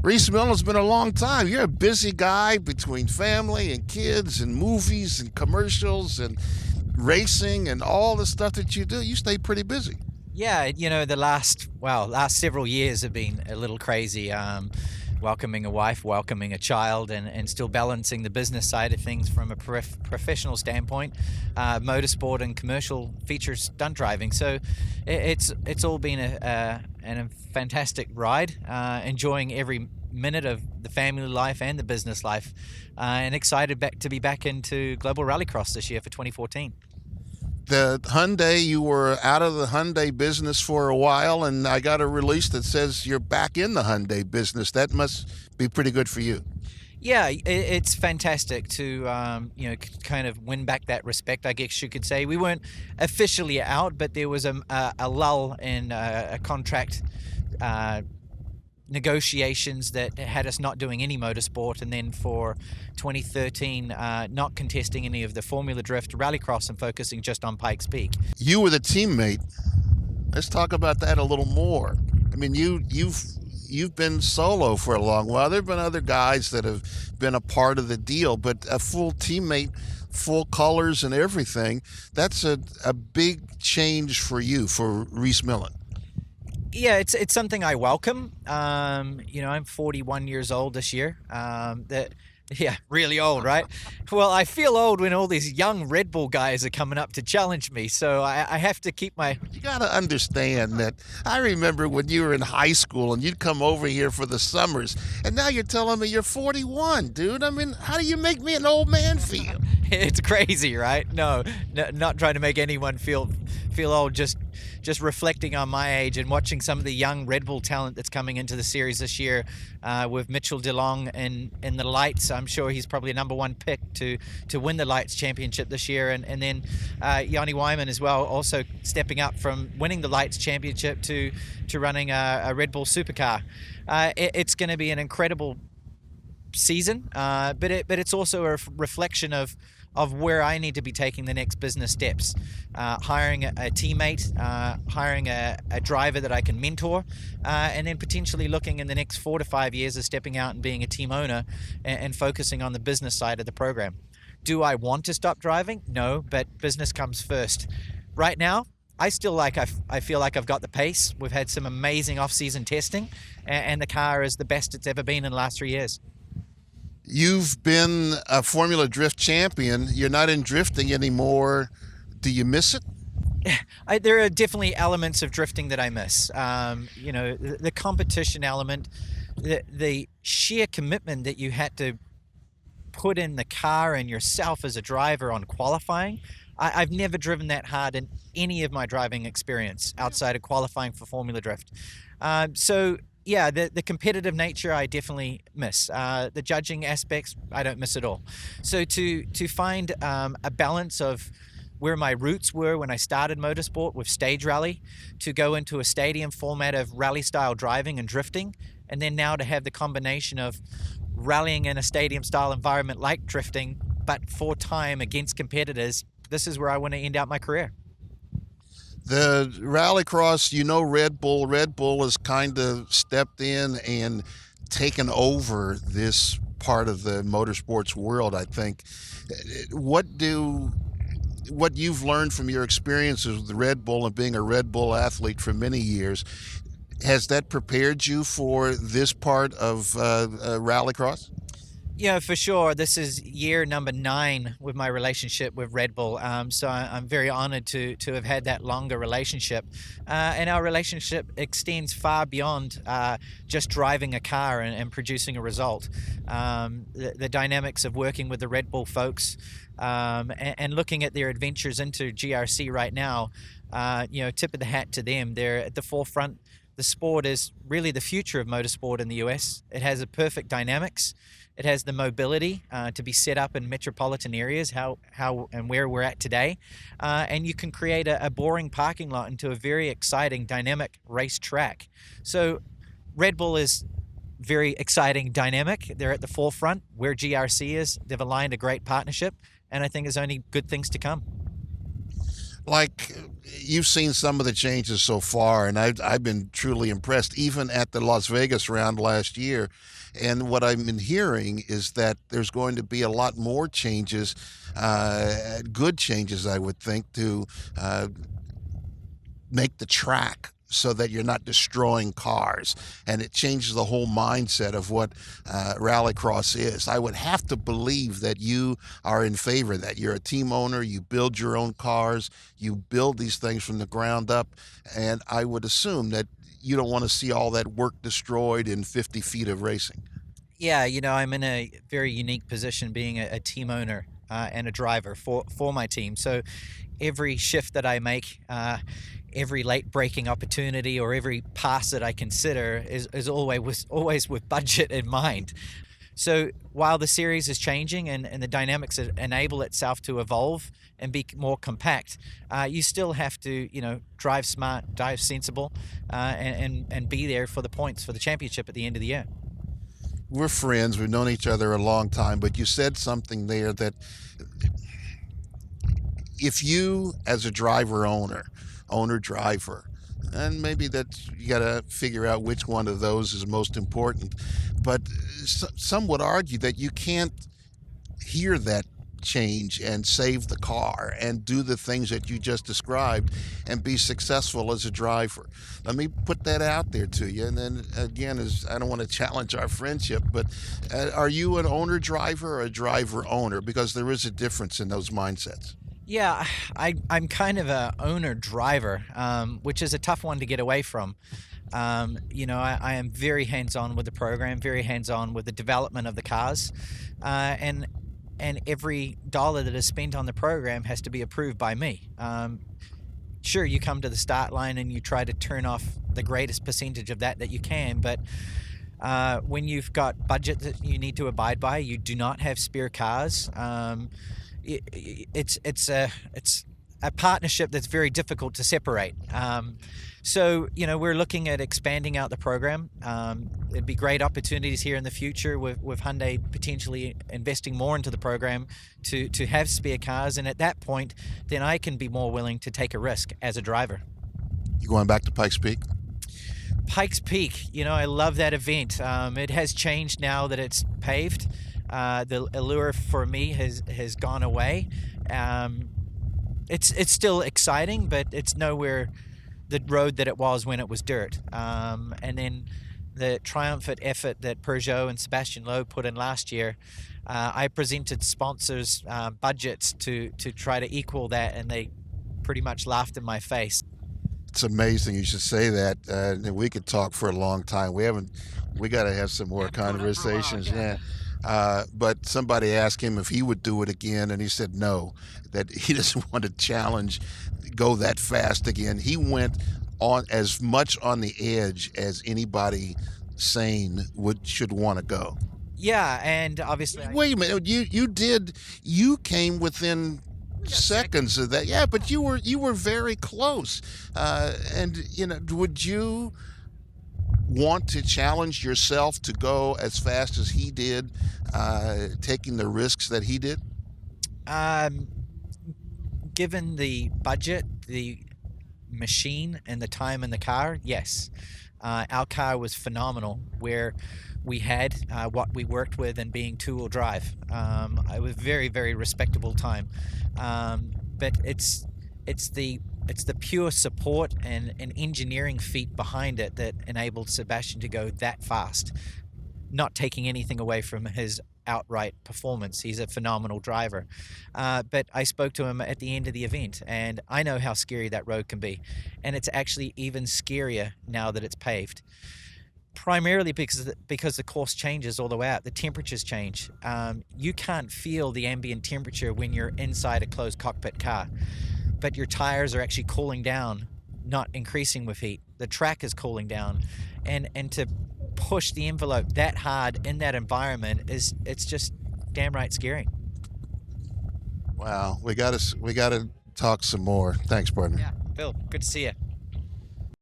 Rhys Millen's been a long time. You're a busy guy between family and kids and movies and commercials and racing and all the stuff that you do. You stay pretty busy. Yeah, the last several years have been a little crazy. Welcoming a wife, welcoming a child, and still balancing the business side of things from a professional standpoint, motorsport and commercial feature stunt driving. So it's all been a fantastic ride, enjoying every minute of the family life and the business life, and excited to be back into Global Rallycross this year for 2014. The Hyundai, you were out of the Hyundai business for a while, and I got a release that says you're back in the Hyundai business. That must be pretty good for you. Yeah, it's fantastic to kind of win back that respect, I guess you could say. We weren't officially out, but there was a lull in a contract negotiations that had us not doing any motorsport, and then for 2013 not contesting any of the Formula Drift Rallycross and focusing just on Pikes Peak. You were the teammate. Let's talk about that a little more. I mean, you've been solo for a long while. There have been other guys that have been a part of the deal, but a full teammate, full colors and everything, that's a big change for you, for Rhys Millen. Yeah, it's something I welcome. I'm 41 years old this year. Really old, right? Well, I feel old when all these young Red Bull guys are coming up to challenge me, so I have to keep my... You got to understand that I remember when you were in high school and you'd come over here for the summers, and now you're telling me you're 41, dude. I mean, how do you make me an old man feel? It's crazy, right? No, not trying to make anyone feel old, just reflecting on my age and watching some of the young Red Bull talent that's coming into the series this year, with Mitchell DeLong in the Lites. I'm sure he's probably a number one pick to win the Lites championship this year, and then Yanni Wyman as well, also stepping up from winning the Lites championship to running a Red Bull supercar. It's going to be an incredible season, but it's also a reflection of where I need to be taking the next business steps, hiring a teammate, hiring a driver that I can mentor, and then potentially looking in the next 4 to 5 years of stepping out and being a team owner and focusing on the business side of the program. Do I want to stop driving? No, but business comes first. Right now, I feel like I've got the pace. We've had some amazing off-season testing, and the car is the best it's ever been in the last 3 years. You've been a Formula Drift champion. You're not in drifting anymore. Do you miss it? There are definitely elements of drifting that I miss. The competition element, the sheer commitment that you had to put in the car and yourself as a driver on qualifying. I've never driven that hard in any of my driving experience outside of qualifying for Formula Drift. Yeah, the competitive nature I definitely miss. The judging aspects I don't miss at all. So to find a balance of where my roots were when I started motorsport with stage rally, to go into a stadium format of rally style driving and drifting, and then now to have the combination of rallying in a stadium style environment like drifting, but for time against competitors, this is where I want to end out my career. The Rallycross, Red Bull has kind of stepped in and taken over this part of the motorsports world, I think. What you've learned from your experiences with Red Bull and being a Red Bull athlete for many years, has that prepared you for this part of Rallycross? Yeah, for sure. This is year number 9 with my relationship with Red Bull. So I'm very honored to have had that longer relationship. And our relationship extends far beyond just driving a car and producing a result. The dynamics of working with the Red Bull folks and looking at their adventures into GRC right now, tip of the hat to them. They're at the forefront. The sport is really the future of motorsport in the US. It has a perfect dynamics. It has the mobility to be set up in metropolitan areas, how and where we're at today. And you can create a boring parking lot into a very exciting, dynamic race track. So Red Bull is very exciting, dynamic. They're at the forefront. Where GRC is, they've aligned a great partnership. And I think there's only good things to come. Like, you've seen some of the changes so far, and I've been truly impressed, even at the Las Vegas round last year. And what I've been hearing is that there's going to be a lot more changes, good changes, I would think, to uh, make the track so that you're not destroying cars, and it changes the whole mindset of what rallycross is. I would have to believe that you are in favor of that. You're a team owner, you build your own cars, you build these things from the ground up, and I would assume that you don't want to see all that work destroyed in 50 feet of racing. Yeah, I'm in a very unique position being a team owner and a driver for my team. So every shift that I make, every late braking opportunity or every pass that I consider is always with budget in mind. So while the series is changing and the dynamics enable itself to evolve and be more compact, you still have to, drive smart, drive sensible, and be there for the points for the championship at the end of the year. We're friends, we've known each other a long time, but you said something there that if you, as a owner driver, and maybe that you got to figure out which one of those is most important, but some would argue that you can't hear that change and save the car and do the things that you just described and be successful as a driver. Let me put that out there to you. And then again, I don't want to challenge our friendship, but are you an owner driver or a driver owner? Because there is a difference in those mindsets. Yeah, I'm kind of a owner driver, which is a tough one to get away from. I am very hands-on with the program, very hands-on with the development of the cars, and every dollar that is spent on the program has to be approved by me. Sure, you come to the start line and you try to turn off the greatest percentage of that you can, but when you've got budget that you need to abide by, you do not have spare cars. It's a partnership that's very difficult to separate. So we're looking at expanding out the program. It'd be great opportunities here in the future with Hyundai potentially investing more into the program to have spare cars, and at that point then I can be more willing to take a risk as a driver. You going back to Pikes Peak? Pikes Peak, I love that event. It has changed now that it's paved. The allure for me has gone away. It's still exciting, but it's nowhere the road that it was when it was dirt. And then the triumphant effort that Peugeot and Sebastian Loeb put in last year, I presented sponsors budgets to try to equal that, and they pretty much laughed in my face. It's amazing you should say that. And we could talk for a long time. We got to have some more conversations. Yeah. But somebody asked him if he would do it again, and he said no, that he doesn't want to go that fast again. He went on as much on the edge as anybody sane should want to go. Yeah, and obviously... Wait a minute, you came within seconds of that. Yeah, but you were very close. And would you want to challenge yourself to go as fast as he did, taking the risks that he did? Given the budget, the machine, and the time in the car, yes. Our car was phenomenal, where we had what we worked with and being two-wheel drive. It was very, very respectable time. But it's the pure support and engineering feat behind it that enabled Sebastian to go that fast, not taking anything away from his outright performance. He's a phenomenal driver. But I spoke to him at the end of the event, and I know how scary that road can be. And it's actually even scarier now that it's paved. Primarily because the course changes all the way out. The temperatures change. You can't feel the ambient temperature when you're inside a closed cockpit car, but your tires are actually cooling down, not increasing with heat. The track is cooling down, and to push the envelope that hard in that environment it's just damn right scary. Wow, we gotta talk some more. Thanks, partner. Yeah, Phil, good to see you.